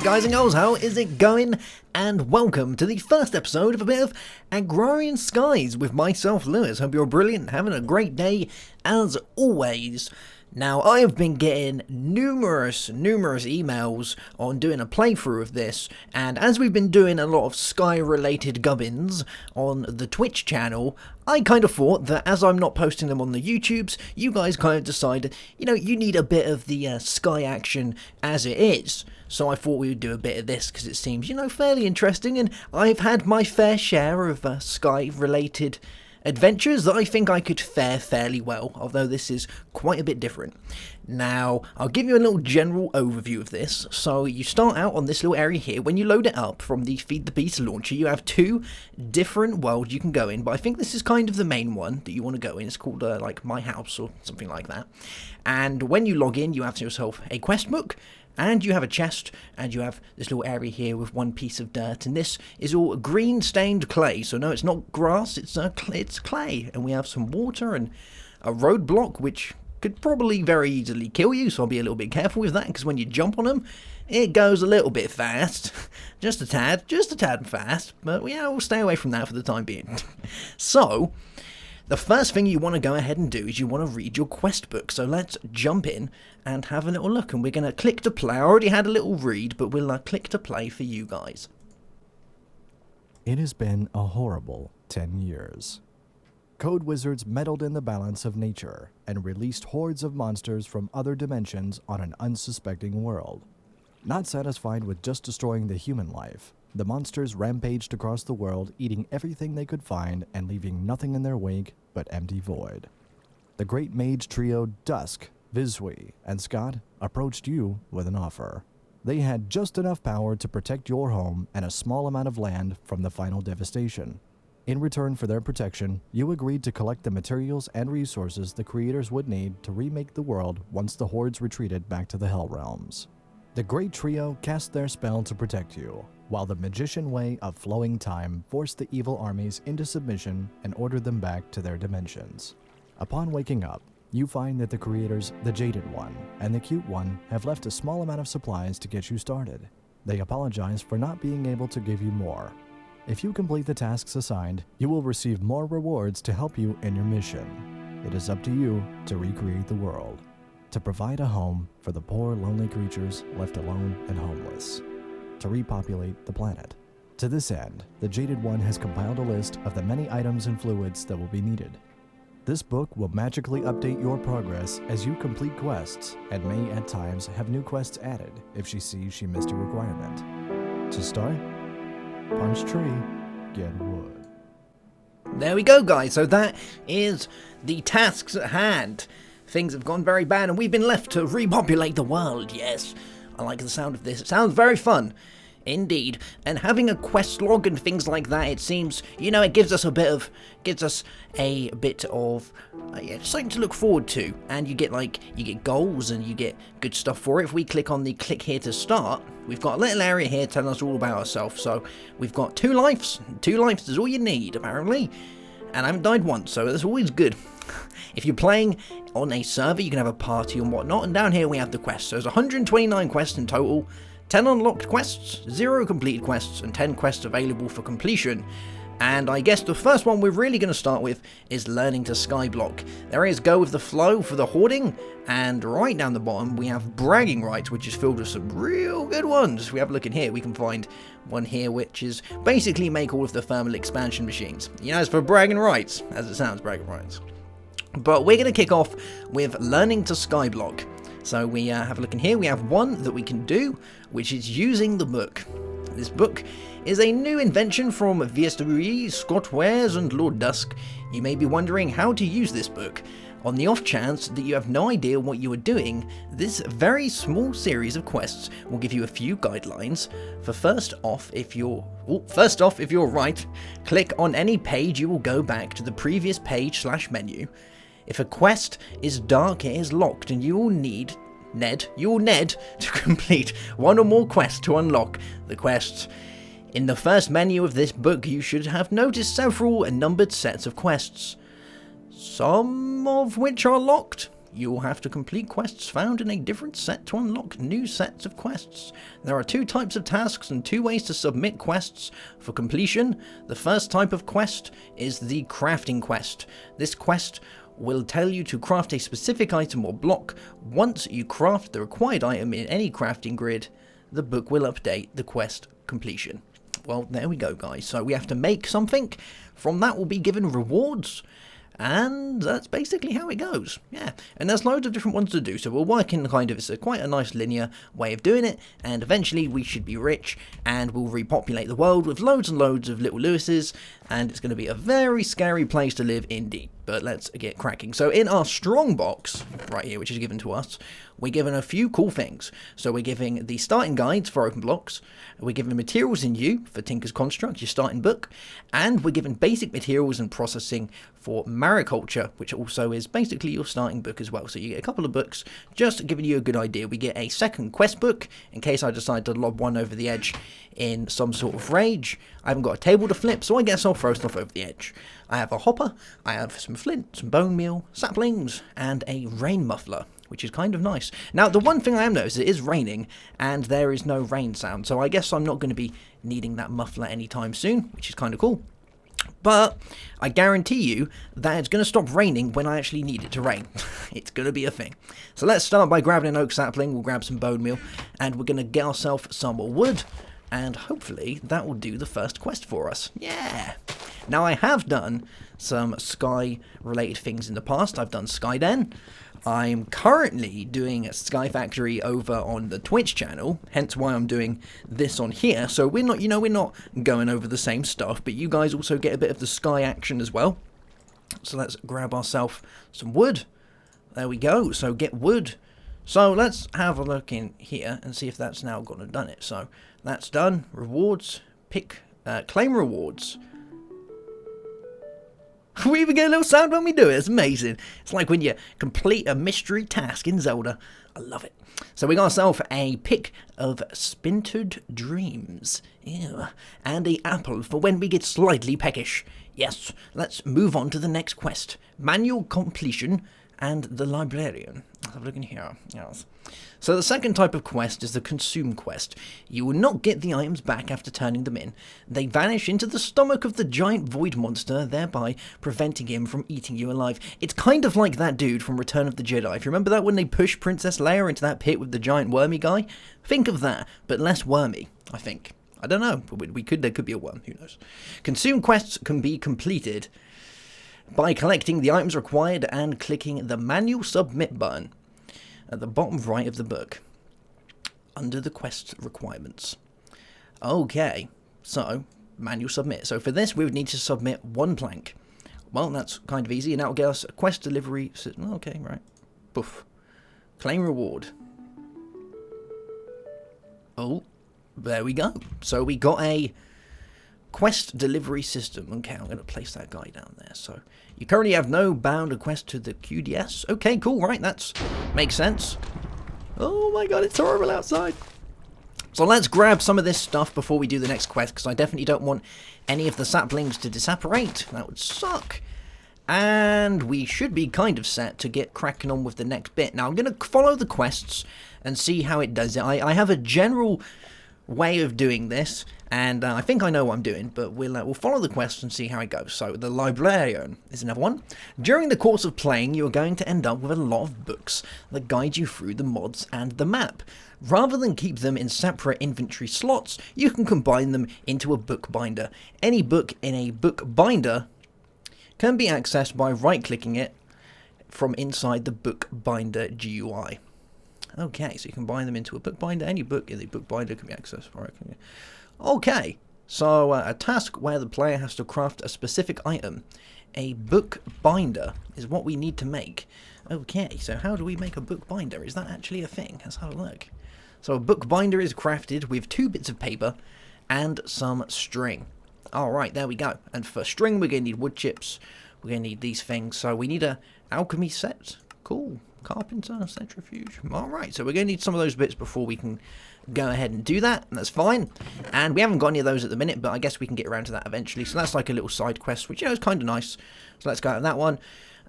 guys and girls, how is it going? And welcome to the first episode of a bit of Agrarian Skies with myself, Lewis. Hope you're brilliant, having a great day as always. Now, I have been getting numerous emails on doing a playthrough of this, and as we've been doing a lot of Sky-related gubbins on the Twitch channel, I kind of thought that as I'm not posting them on the YouTubes, you guys kind of decided, you need a bit of the Sky action as it is. So I thought we would do a bit of this because it seems, fairly interesting, and I've had my fair share of Sky-related adventures that I think I could fare fairly well, although this is quite a bit different. Now, I'll give you a little general overview of this. So you start out on this little area here. When you load it up from the Feed the Beast launcher, you have two different worlds you can go in, but I think this is kind of the main one that you want to go in. It's called like My House or something like that. And when you log in, you have yourself a quest book, and you have a chest, and you have this little area here with one piece of dirt, and this is all green stained clay. So no, it's not grass, it's clay, and we have some water and a roadblock which could probably very easily kill you, so I'll be a little bit careful with that, because when you jump on them, it goes a little bit fast, just a tad fast, but we'll stay away from that for the time being. So, the first thing you want to go ahead and do is you want to read your quest book. So let's jump in and have a little look. And we're going to click to play. I already had a little read, but we'll click to play for you guys. It has been a horrible 10 years. Code wizards meddled in the balance of nature and released hordes of monsters from other dimensions on an unsuspecting world. Not satisfied with just destroying the human life, the monsters rampaged across the world, eating everything they could find and leaving nothing in their wake but empty void. The great mage trio Dusk, Vizwi, and Scott approached you with an offer. They had just enough power to protect your home and a small amount of land from the final devastation. In return for their protection, you agreed to collect the materials and resources the creators would need to remake the world once the hordes retreated back to the Hell Realms. The great trio cast their spell to protect you, while the magician way of flowing time forced the evil armies into submission and ordered them back to their dimensions. Upon waking up, you find that the creators, the Jaded One and the Cute One, have left a small amount of supplies to get you started. They apologize for not being able to give you more. If you complete the tasks assigned, you will receive more rewards to help you in your mission. It is up to you to recreate the world, to provide a home for the poor, lonely creatures left alone and homeless, to repopulate the planet. To this end, the Jaded One has compiled a list of the many items and fluids that will be needed. This book will magically update your progress as you complete quests, and may at times have new quests added if she sees she missed a requirement. To start, punch tree, get wood. There we go, guys. So that is the tasks at hand. Things have gone very bad and we've been left to repopulate the world. Yes, I like the sound of this. It sounds very fun. Indeed. And having a quest log and things like that, it seems, it gives us a bit of something to look forward to. And you get goals and you get good stuff for it. If we click on the click here to start, we've got a little area here telling us all about ourselves. So we've got 2 lives. 2 lives is all you need, apparently. And I haven't died once, so that's always good. If you're playing on a server, you can have a party and whatnot, and down here we have the quests. So there's 129 quests in total, 10 unlocked quests, 0 completed quests, and 10 quests available for completion. And I guess the first one we're really going to start with is learning to skyblock. There is go with the flow for the hoarding, and right down the bottom we have bragging rights, which is filled with some real good ones. If we have a look in here, we can find one here which is basically make all of the thermal expansion machines. It's for bragging rights, as it sounds, bragging rights. But we're going to kick off with learning to skyblock. So we have a look in here, we have one that we can do, which is using the book. This book is a new invention from Vizwi, Scott Wares and Lord Dusk. You may be wondering how to use this book. On the off chance that you have no idea what you are doing, this very small series of quests will give you a few guidelines. First off, if you're right, click on any page, you will go back to the previous page/menu. If a quest is dark, it is locked, and you will need Ned to complete one or more quests to unlock the quests. In the first menu of this book, you should have noticed several numbered sets of quests, some of which are locked. you will have to complete quests found in a different set to unlock new sets of quests. There are 2 types of tasks and 2 ways to submit quests for completion. The first type of quest is the crafting quest. This quest will tell you to craft a specific item or block. Once you craft the required item in any crafting grid, the book will update the quest completion. Well, there we go, guys. So we have to make something. From that we'll be given rewards. And that's basically how it goes. Yeah, and there's loads of different ones to do, so we're working kind of, it's quite a nice linear way of doing it, and eventually we should be rich, and we'll repopulate the world with loads and loads of little Lewises, and it's going to be a very scary place to live indeed. But let's get cracking. So in our strong box, right here, which is given to us, we're given a few cool things. So we're giving the starting guides for open blocks, we're given materials in U for Tinker's Construct, your starting book, and we're given basic materials and processing for mariculture, which also is basically your starting book as well. So you get a couple of books, just giving you a good idea. We get a second quest book, in case I decide to lob one over the edge in some sort of rage. I haven't got a table to flip, so I guess I'll throw stuff over the edge. I have a hopper, I have some flint, some bone meal, saplings, and a rain muffler, which is kind of nice. Now, the one thing I am noticing, it is raining, and there is no rain sound, so I guess I'm not going to be needing that muffler anytime soon, which is kind of cool. But I guarantee you that it's going to stop raining when I actually need it to rain. It's going to be a thing. So let's start by grabbing an oak sapling, we'll grab some bone meal, and we're going to get ourselves some wood, and hopefully that will do the first quest for us. Yeah! Now, I have done some sky-related things in the past. I've done Skyden. I'm currently doing a Sky Factory over on the Twitch channel, hence why I'm doing this on here. So we're not, we're not going over the same stuff, but you guys also get a bit of the sky action as well. So let's grab ourselves some wood. There we go. So get wood. So let's have a look in here and see if that's now gone and done it. So that's done. Rewards. Claim rewards. We even get a little sound when we do it. It's amazing. It's like when you complete a mystery task in Zelda. I love it. So we got ourselves a pick of splintered dreams. Ew. And a apple for when we get slightly peckish. Yes, let's move on to the next quest. Manual completion and the librarian. Let's have a look in here. Yes. So the second type of quest is the consume quest. You will not get the items back after turning them in. They vanish into the stomach of the giant void monster, thereby preventing him from eating you alive. It's kind of like that dude from Return of the Jedi. If you remember that when they pushed Princess Leia into that pit with the giant wormy guy? Think of that, but less wormy, I think. I don't know, but there could be a worm, who knows. Consume quests can be completed by collecting the items required and clicking the manual submit button at the bottom right of the book, under the quest requirements. Okay, so, manual submit. So for this, we would need to submit 1 plank. Well, that's kind of easy, and that will get us a quest delivery system. Okay, right. Boof. Claim reward. Oh, there we go. So we got a quest delivery system. Okay, I'm going to place that guy down there. So you currently have no bound request to the QDS. Okay, cool, right, that's makes sense. Oh my god, it's horrible outside. So let's grab some of this stuff before we do the next quest, because I definitely don't want any of the saplings to disapparate. That would suck. And we should be kind of set to get cracking on with the next bit. Now, I'm going to follow the quests and see how it does it. I have a general way of doing this, and I think I know what I'm doing, but we'll follow the quest and see how it goes. So the librarian is another one. During the course of playing, you're going to end up with a lot of books that guide you through the mods and the map. Rather than keep them in separate inventory slots, you can combine them into a book binder. Any book in a book binder can be accessed by right-clicking it from inside the book binder GUI. Okay, so you can bind them into a book binder. Any book in the book binder can be accessed. Okay, so a task where the player has to craft a specific item. A book binder is what we need to make. Okay, so how do we make a book binder? Is that actually a thing? Let's have a look. So a book binder is crafted with 2 bits of paper and some string. Alright, there we go. And for string, we're going to need wood chips. We're going to need these things. So we need a alchemy set. Cool. Carpenter, centrifuge. Alright, so we're going to need some of those bits before we can go ahead and do that. And that's fine. And we haven't got any of those at the minute, but I guess we can get around to that eventually. So that's like a little side quest, which, is kind of nice. So let's go out on that one.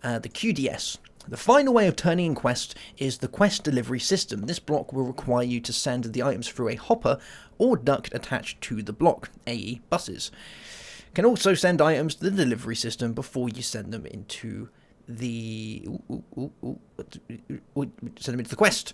The QDS. The final way of turning in quests is the quest delivery system. This block will require you to send the items through a hopper or duct attached to the block, i.e. buses. Can also send items to the delivery system before you send them into the quest.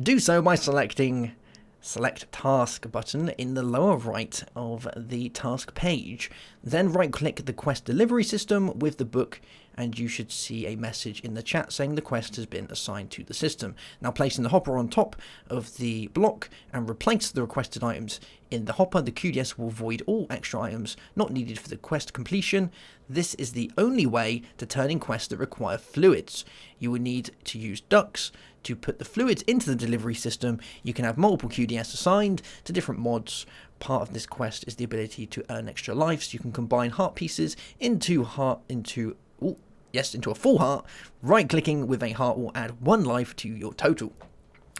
Do so by selecting Select Task button in the lower right of the task page. Then right click the quest delivery system with the book and you should see a message in the chat saying the quest has been assigned to the system. Now placing the hopper on top of the block and replace the requested items in the hopper, the QDS will void all extra items not needed for the quest completion. This is the only way to turn in quests that require fluids. You will need to use ducts to put the fluids into the delivery system. You can have multiple QDS assigned to different mods. Part of this quest is the ability to earn extra life, so you can combine heart pieces into a full heart. Right clicking with a heart will add 1 life to your total.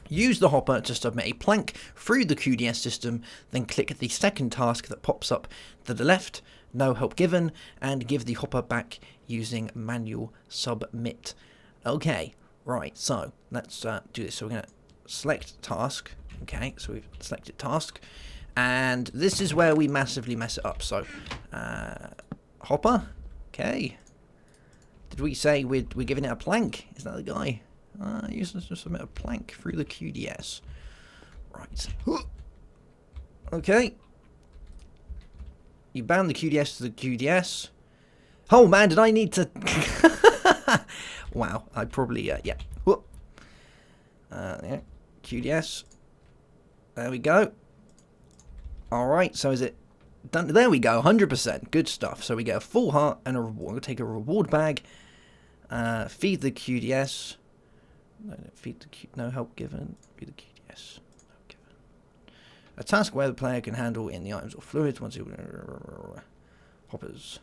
Use the hopper to submit a plank through the QDS system, then click the second task that pops up to the left, no help given, and give the hopper back using manual submit. Okay, right, so let's do this. So we're going to select task. Okay, so we've selected task, and this is where we massively mess it up. So hopper, okay. Did we say we're giving it a plank? Is that the guy? Use this to submit a plank through the QDS. Right. Okay. You bound the QDS to the QDS. Oh man, did I need to... Wow, I probably... yeah. Yeah. QDS. There we go. Alright, so is it done? There we go, 100%. Good stuff. So we get a full heart and a reward. We'll take a reward bag. Feed the QDS. No help given. Feed the QDS. No help given. A task where the player can handle in the items or fluids once you... Hoppers.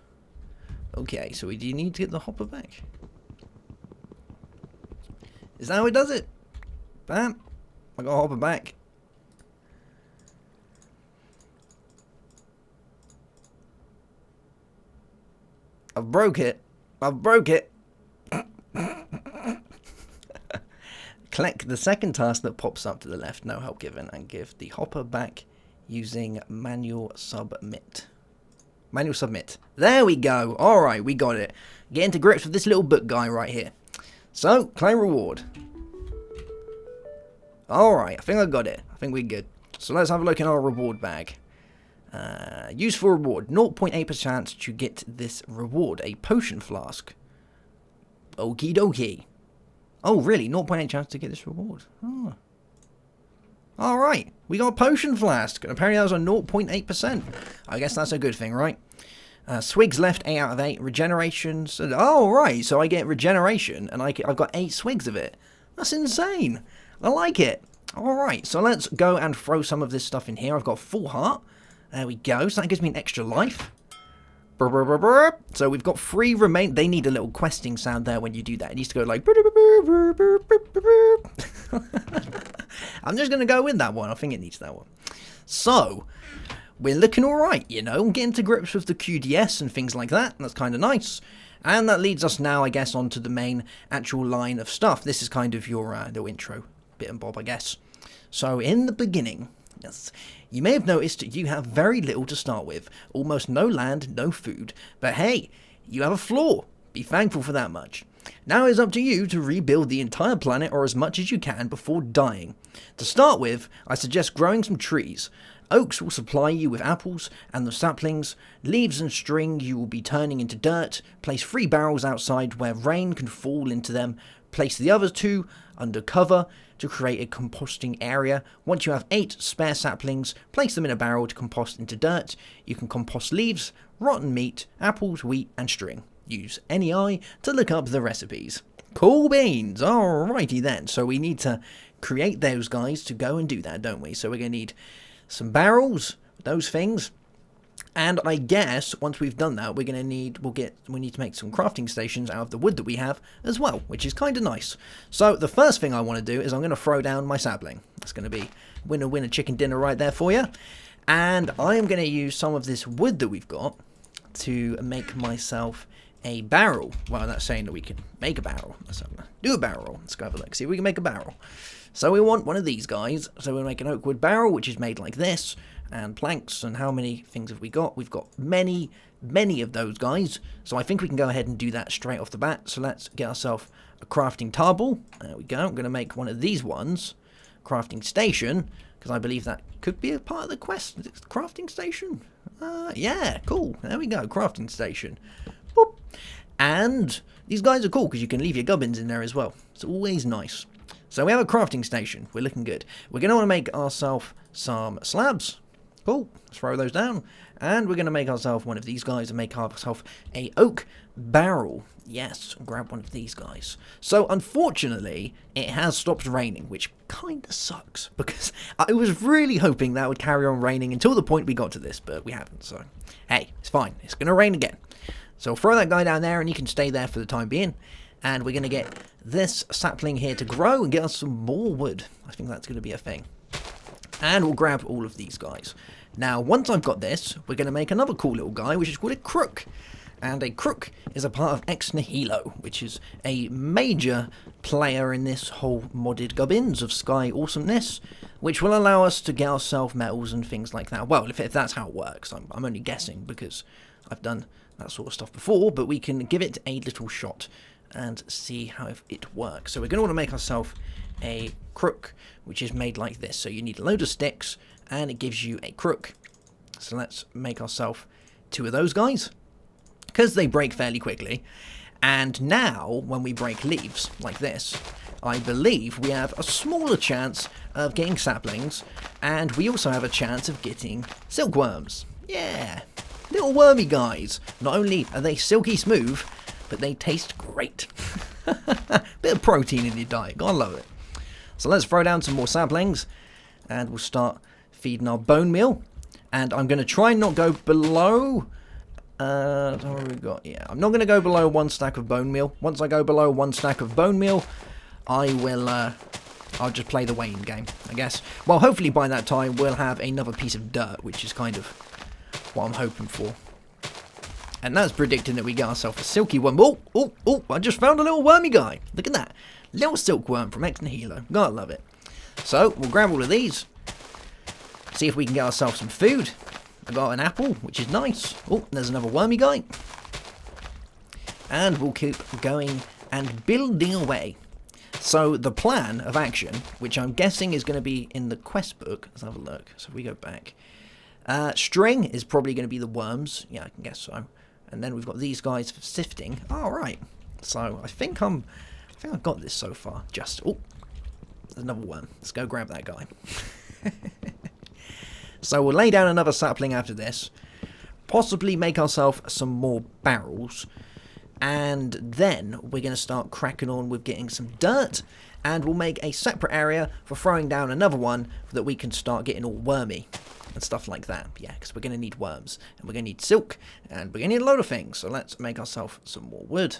Okay, so we do need to get the hopper back. Is that how it does it? Bam. I got a hopper back. I've broke it. Click the second task that pops up to the left, no help given, and give the hopper back using manual submit. Manual submit. There we go. Alright, we got it. Get into grips with this little book guy right here. So, claim reward. Alright, I think I got it. I think we're good. So let's have a look in our reward bag. Useful reward. 0.8% chance to get this reward. A potion flask. Okie dokie. Oh, really? 0.8 chance to get this reward. Oh. Alright, we got a potion flask. Apparently that was a 0.8%. I guess that's a good thing, right? Swigs left, 8 out of 8. Regeneration. Oh, right, so I get regeneration, and I've got 8 swigs of it. That's insane. I like it. Alright, so let's go and throw some of this stuff in here. I've got a full heart. There we go. So that gives me an extra life. Brr, brr, brr, brr. So we've got 3 remain. They need a little questing sound there when you do that. It needs to go like... I'm just going to go with that one. I think it needs that one. So, we're looking alright, you know. Getting to grips with the QDS and things like that. That's kind of nice. And that leads us now, I guess, onto the main actual line of stuff. This is kind of your little intro. Bit and bob, I guess. So, in the beginning... Yes. You may have noticed you have very little to start with. Almost no land, no food. But hey, you have a floor. Be thankful for that much. Now it's up to you to rebuild the entire planet or as much as you can before dying. To start with, I suggest growing some trees. Oaks will supply you with apples and the saplings. Leaves and string you will be turning into dirt. Place 3 barrels outside where rain can fall into them. Place the other 2 under cover to create a composting area. Once you have 8 spare saplings, place them in a barrel to compost into dirt. You can compost leaves, rotten meat, apples, wheat and string. Use NEI to look up the recipes. Cool beans! Alrighty then, so we need to create those guys to go and do that, don't we? So we're going to need some barrels, those things. And I guess once we've done that, we need to make some crafting stations out of the wood that we have as well, which is kind of nice. So the first thing I want to do is I'm going to throw down my sapling. That's going to be winner chicken dinner right there for you. And I am going to use some of this wood that we've got to make myself a barrel. Well, that's saying that we can make a barrel. Let's do a barrel. Let's go have a look. See if we can make a barrel. So we want one of these guys. So we'll make an oak wood barrel, which is made like this. And planks. And how many things have we got? We've got many of those guys. So I think we can go ahead and do that straight off the bat. So let's get ourselves a crafting table. There we go. I'm going to make one of these ones. Crafting station. Because I believe that could be a part of the quest. Crafting station? Yeah, cool. There we go. Crafting station. Boop. And these guys are cool because you can leave your gubbins in there as well. It's always nice. So we have a crafting station. We're looking good. We're going to want to make ourselves some slabs. Cool. Let's throw those down. And we're going to make ourselves one of these guys and make ourselves a oak barrel. Yes, grab one of these guys. So, unfortunately, it has stopped raining, which kind of sucks, because I was really hoping that would carry on raining until the point we got to this, but we haven't, so, hey, it's fine. It's going to rain again. So, throw that guy down there, and he can stay there for the time being, and we're going to get this sapling here to grow and get us some more wood. I think that's going to be a thing. And we'll grab all of these guys. Now, once I've got this, we're going to make another cool little guy, which is called a Crook. And a Crook is a part of Ex Nihilo, which is a major player in this whole modded gubbins of Sky awesomeness, which will allow us to get ourselves metals and things like that. Well, if that's how it works, I'm only guessing because I've done that sort of stuff before, but we can give it a little shot and see how it works. So we're going to want to make ourselves a Crook, which is made like this. So you need a load of sticks, and it gives you a Crook. So let's make ourselves 2 of those guys, because they break fairly quickly. And now, when we break leaves like this, I believe we have a smaller chance of getting saplings, and we also have a chance of getting silkworms. Yeah, little wormy guys. Not only are they silky smooth, but they taste great. Bit of protein in your diet, gotta love it. So let's throw down some more saplings, and we'll start feeding our bone meal. And I'm going to try and not go below... what have we got? Yeah, I'm not going to go below 1 stack of bone meal. Once I go below 1 stack of bone meal, I will, I'll just play the waiting game, I guess. Well, hopefully by that time we'll have another piece of dirt, which is kind of what I'm hoping for. And that's predicting that we get ourselves a silky worm. Oh, I just found a little wormy guy. Look at that. Little silkworm from Ex Nihilo. Gotta love it. So, we'll grab all of these. See if we can get ourselves some food. I got an apple, which is nice. Oh, there's another wormy guy. And we'll keep going and building away. So the plan of action, which I'm guessing is going to be in the quest book. Let's have a look. So if we go back. String is probably going to be the worms. Yeah, I can guess so. And then we've got these guys for sifting. All right. So I think I've got this so far. Just, oh, there's another worm. Let's go grab that guy. So we'll lay down another sapling after this, possibly make ourselves some more barrels, and then we're going to start cracking on with getting some dirt, and we'll make a separate area for throwing down another one that we can start getting all wormy and stuff like that. Yeah, because we're going to need worms, and we're going to need silk, and we're going to need a load of things. So let's make ourselves some more wood.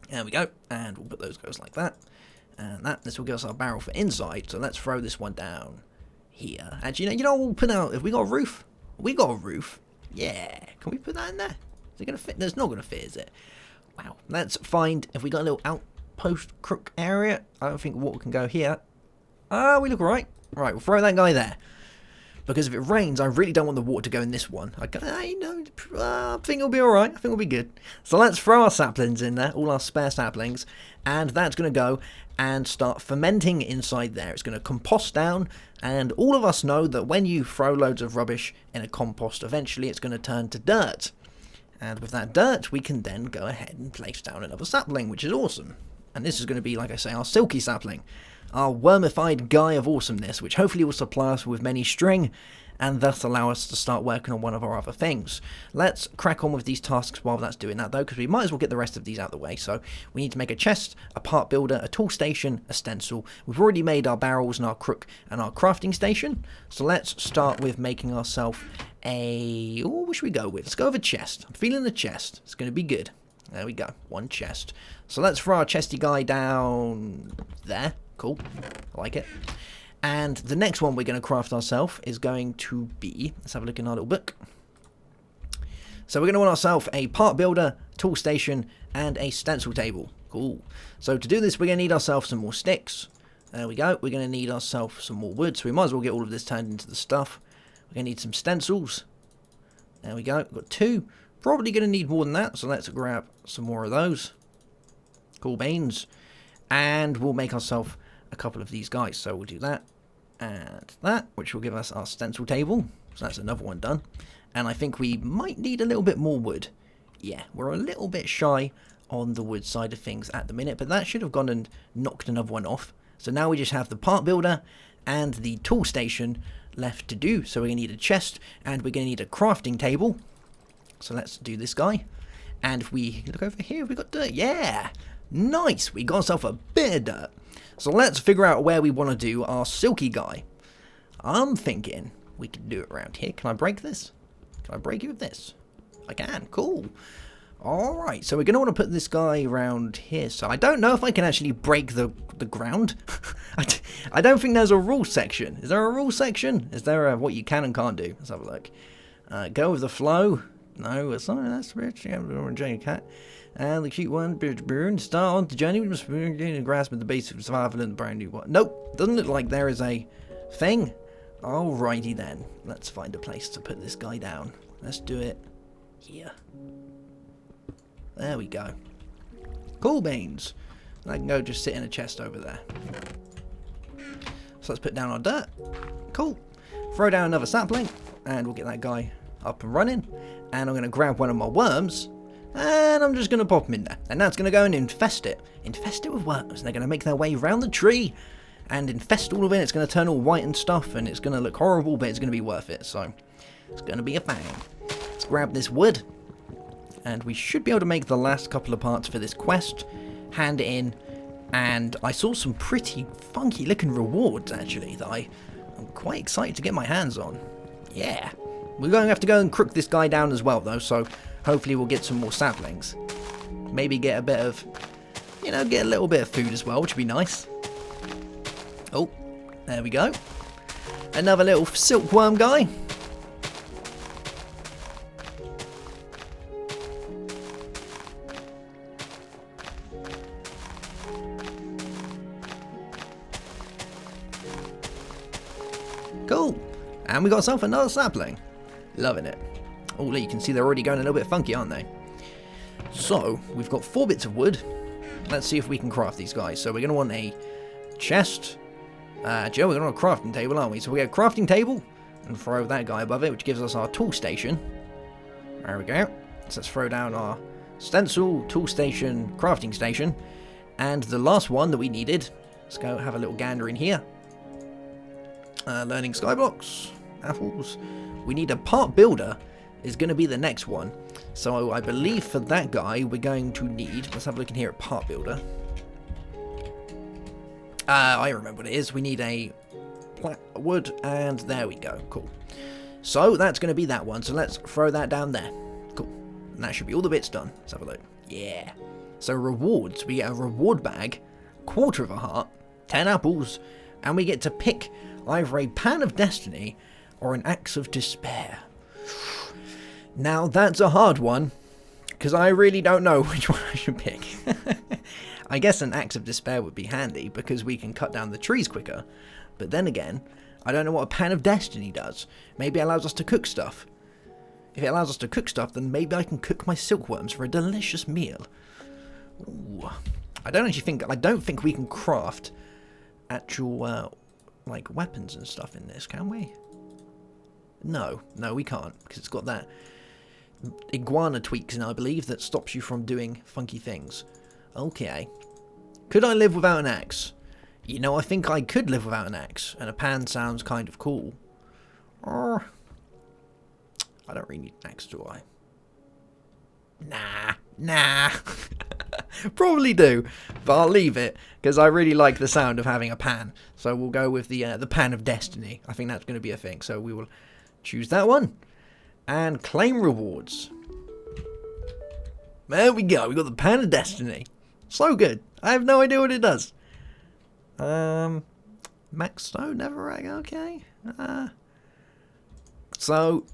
There we go, and we'll put those guys like that, and this will give us our barrel for inside. So let's throw this one down here. Actually, you know, we'll put out, if we got a roof? We got a roof. Yeah. Can we put that in there? Is it going to fit? It's not going to fit, is it? Wow. Let's find if we got a little outpost crook area. I don't think water can go here. We look alright. Right, we'll throw that guy there. Because if it rains, I really don't want the water to go in this one. I think it'll be alright. I think it'll be good. So let's throw our saplings in there, all our spare saplings, and that's going to go and start fermenting inside there. It's going to compost down, and all of us know that when you throw loads of rubbish in a compost, eventually it's going to turn to dirt. And with that dirt, we can then go ahead and place down another sapling, which is awesome. And this is going to be, like I say, our silky sapling. Our wormified guy of awesomeness, which hopefully will supply us with many string, and thus allow us to start working on one of our other things. Let's crack on with these tasks while that's doing that, though, because we might as well get the rest of these out of the way. So we need to make a chest, a part builder, a tool station, a stencil. We've already made our barrels and our crook and our crafting station. So let's start with making ourselves a... Oh, what should we go with? Let's go with a chest. I'm feeling the chest. It's going to be good. There we go. One chest. So let's throw our chesty guy down there. Cool. I like it. And the next one we're going to craft ourselves is going to be... Let's have a look in our little book. So we're going to want ourselves a part builder, tool station, and a stencil table. Cool. So to do this, we're going to need ourselves some more sticks. There we go. We're going to need ourselves some more wood, so we might as well get all of this turned into the stuff. We're going to need some stencils. There we go. We've got 2. Probably going to need more than that, so let's grab some more of those. Cool beans. And we'll make ourselves a couple of these guys. So we'll do that and that, which will give us our stencil table. So that's another one done. And I think we might need a little bit more wood. Yeah, we're a little bit shy on the wood side of things at the minute, but that should have gone and knocked another one off. So now we just have the part builder and the tool station left to do. So we're going to need a chest and we're going to need a crafting table. So let's do this guy. And if we look over here, we've got dirt. Yeah, nice. We got ourselves a bit of dirt. So let's figure out where we want to do our silky guy. I'm thinking we can do it around here. Can I break this? Can I break it with this? I can. Cool. Alright, so we're going to want to put this guy around here. So I don't know if I can actually break the ground. I don't think there's a rule section. Is there a rule section? Is there a what you can and can't do? Let's have a look. Go with the flow. No, it's not. That's rich. Yeah, we're enjoying a cat. And the cute one, burn. Start on the journey. We must gain a grasp of the basic of survival and the brand new one. Nope, doesn't look like there is a thing. Alrighty then. Let's find a place to put this guy down. Let's do it here. There we go. Cool beans. And I can go just sit in a chest over there. So let's put down our dirt. Cool. Throw down another sapling. And we'll get that guy up and running. And I'm going to grab one of my worms. And I'm just going to pop them in there. And that's going to go and infest it. Infest it with worms. And they're going to make their way around the tree. And infest all of it. It's going to turn all white and stuff. And it's going to look horrible. But it's going to be worth it. So it's going to be a thing. Let's grab this wood. And we should be able to make the last couple of parts for this quest. Hand it in. And I saw some pretty funky looking rewards actually. That I'm quite excited to get my hands on. Yeah. We're going to have to go and crook this guy down as well though. So hopefully we'll get some more saplings. Maybe get a bit of, you know, get a little bit of food as well, which would be nice. Oh, there we go. Another little silkworm guy. Cool. And we got ourselves another sapling. Loving it. Oh, look, you can see they're already going a little bit funky, aren't they? So, we've got 4 bits of wood. Let's see if we can craft these guys. So, we're going to want a chest. Joe, we're going to want a crafting table, aren't we? So, we get a crafting table and throw that guy above it, which gives us our tool station. There we go. So, let's throw down our stencil, tool station, crafting station. And the last one that we needed. Let's go have a little gander in here. Learning skyblocks, apples. We need a part builder is going to be the next one. So I believe for that guy we're going to need, let's have a look in here at part builder. I remember what it is. We need a wood and there we go. Cool. So that's going to be that one. So let's throw that down there. Cool. And that should be all the bits done. Let's have a look. Yeah. So rewards. We get a reward bag, 1/4 of a heart, 10 apples, and we get to pick either a pan of destiny or an axe of despair. Now that's a hard one, because I really don't know which one I should pick. I guess an axe of despair would be handy, because we can cut down the trees quicker. But then again, I don't know what a pan of destiny does. Maybe it allows us to cook stuff. If it allows us to cook stuff, then maybe I can cook my silkworms for a delicious meal. Ooh. I don't think we can craft actual like weapons and stuff in this, can we? No, we can't, because it's got that iguana tweaks in, I believe, that stops you from doing funky things. Okay. Could I live without an axe? You know, I think I could live without an axe, and a pan sounds kind of cool. Or I don't really need an axe, do I? Nah. Probably do, but I'll leave it because I really like the sound of having a pan. So we'll go with the pan of destiny. I think that's going to be a thing. So we will choose that one and claim rewards. There we go. We got the pan of destiny. So good. I have no idea what it does. Max stone, never rag. Okay. So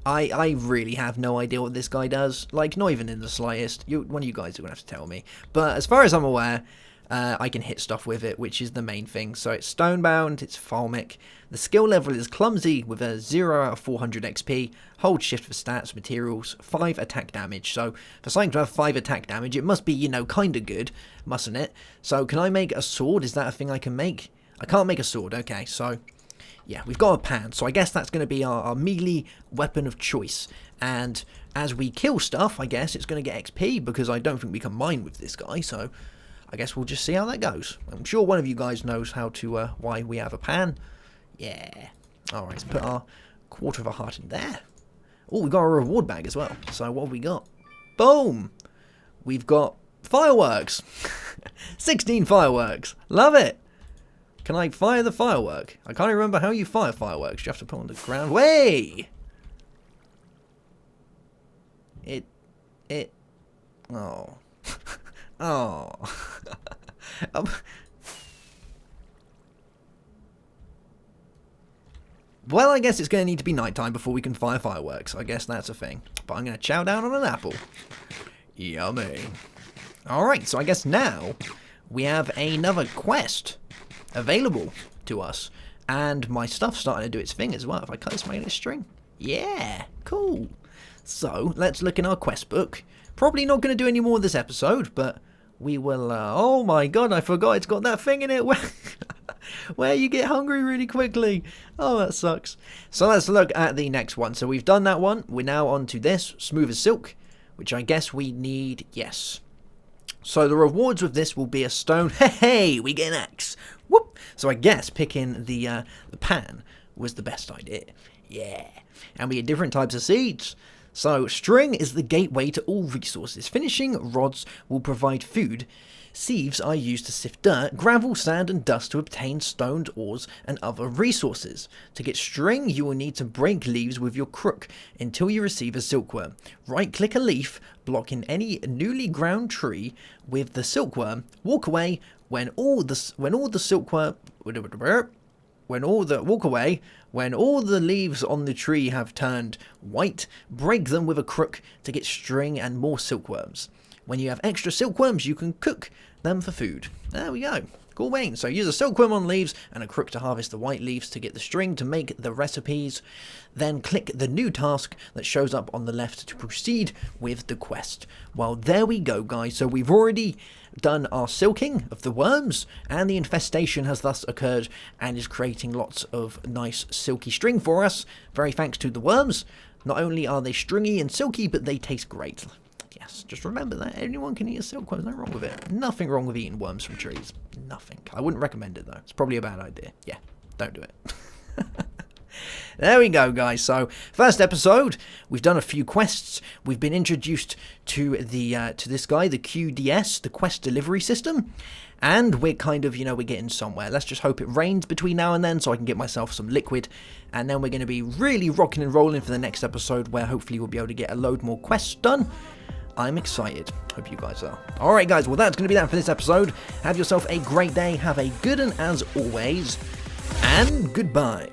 I really have no idea what this guy does. Like, not even in the slightest. One of you guys are going to have to tell me. But as far as I'm aware, I can hit stuff with it, which is the main thing. So it's stonebound, it's fulmic. The skill level is clumsy with a 0 out of 400 XP. Hold shift for stats, materials, 5 attack damage. So for something to have 5 attack damage, it must be, you know, kind of good, mustn't it? So can I make a sword? Is that a thing I can make? I can't make a sword. Okay, so yeah, we've got a pan, so I guess that's going to be our melee weapon of choice. And as we kill stuff, I guess it's going to get XP, because I don't think we can mine with this guy, so I guess we'll just see how that goes. I'm sure one of you guys knows how to, why we have a pan. Yeah. Alright, let's put our quarter of a heart in there. Oh, we got a reward bag as well. So what have we got? Boom! We've got fireworks. 16 fireworks. Love it! Can I fire the firework? I can't remember how you fire fireworks. You have to put on the ground. Way! Oh. Oh. Well, I guess it's going to need to be nighttime before we can fire fireworks. I guess that's a thing. But I'm going to chow down on an apple. Yummy. Alright, so I guess now we have another quest available to us, and my stuff's starting to do its thing as well. If I cut this magnet string, yeah, cool. So let's look in our quest book. Probably not going to do any more this episode, but we will. Oh my god, I forgot it's got that thing in it where you get hungry really quickly. Oh, that sucks. So let's look at the next one. So we've done that one. We're now on to this, smooth as silk, which I guess we need. Yes. So the rewards with this will be a stone. Hey, we get an axe. Whoop. So I guess picking the pan was the best idea. Yeah. And we get different types of seeds. So string is the gateway to all resources. Finishing rods will provide food. Sieves are used to sift dirt, gravel, sand and dust to obtain stoned ores and other resources. To get string, you will need to break leaves with your crook until you receive a silkworm. Right-click a leaf, blocking any newly ground tree with the silkworm. Walk away when all the leaves on the tree have turned white. Break them with a crook to get string and more silkworms. When you have extra silkworms, you can cook them for food. There we go. Cool beans. So use a silkworm on leaves and a crook to harvest the white leaves to get the string to make the recipes. Then click the new task that shows up on the left to proceed with the quest. Well, there we go, guys. So we've already done our silking of the worms, and the infestation has thus occurred and is creating lots of nice silky string for us. Very thanks to the worms. Not only are they stringy and silky, but they taste great. Yes, just remember that anyone can eat a silkworm. Nothing wrong with it. Nothing wrong with eating worms from trees. Nothing. I wouldn't recommend it though. It's probably a bad idea. Yeah, don't do it. There we go, guys. So first episode, we've done a few quests. We've been introduced to the to this guy, the QDS, the quest delivery system, and we're kind of, we're getting somewhere. Let's just hope it rains between now and then so I can get myself some liquid, and then we're going to be really rocking and rolling for the next episode, where hopefully we'll be able to get a load more quests done. I'm excited. Hope you guys are. Alright guys, well that's going to be that for this episode. Have yourself a great day. Have a good one as always. And goodbye.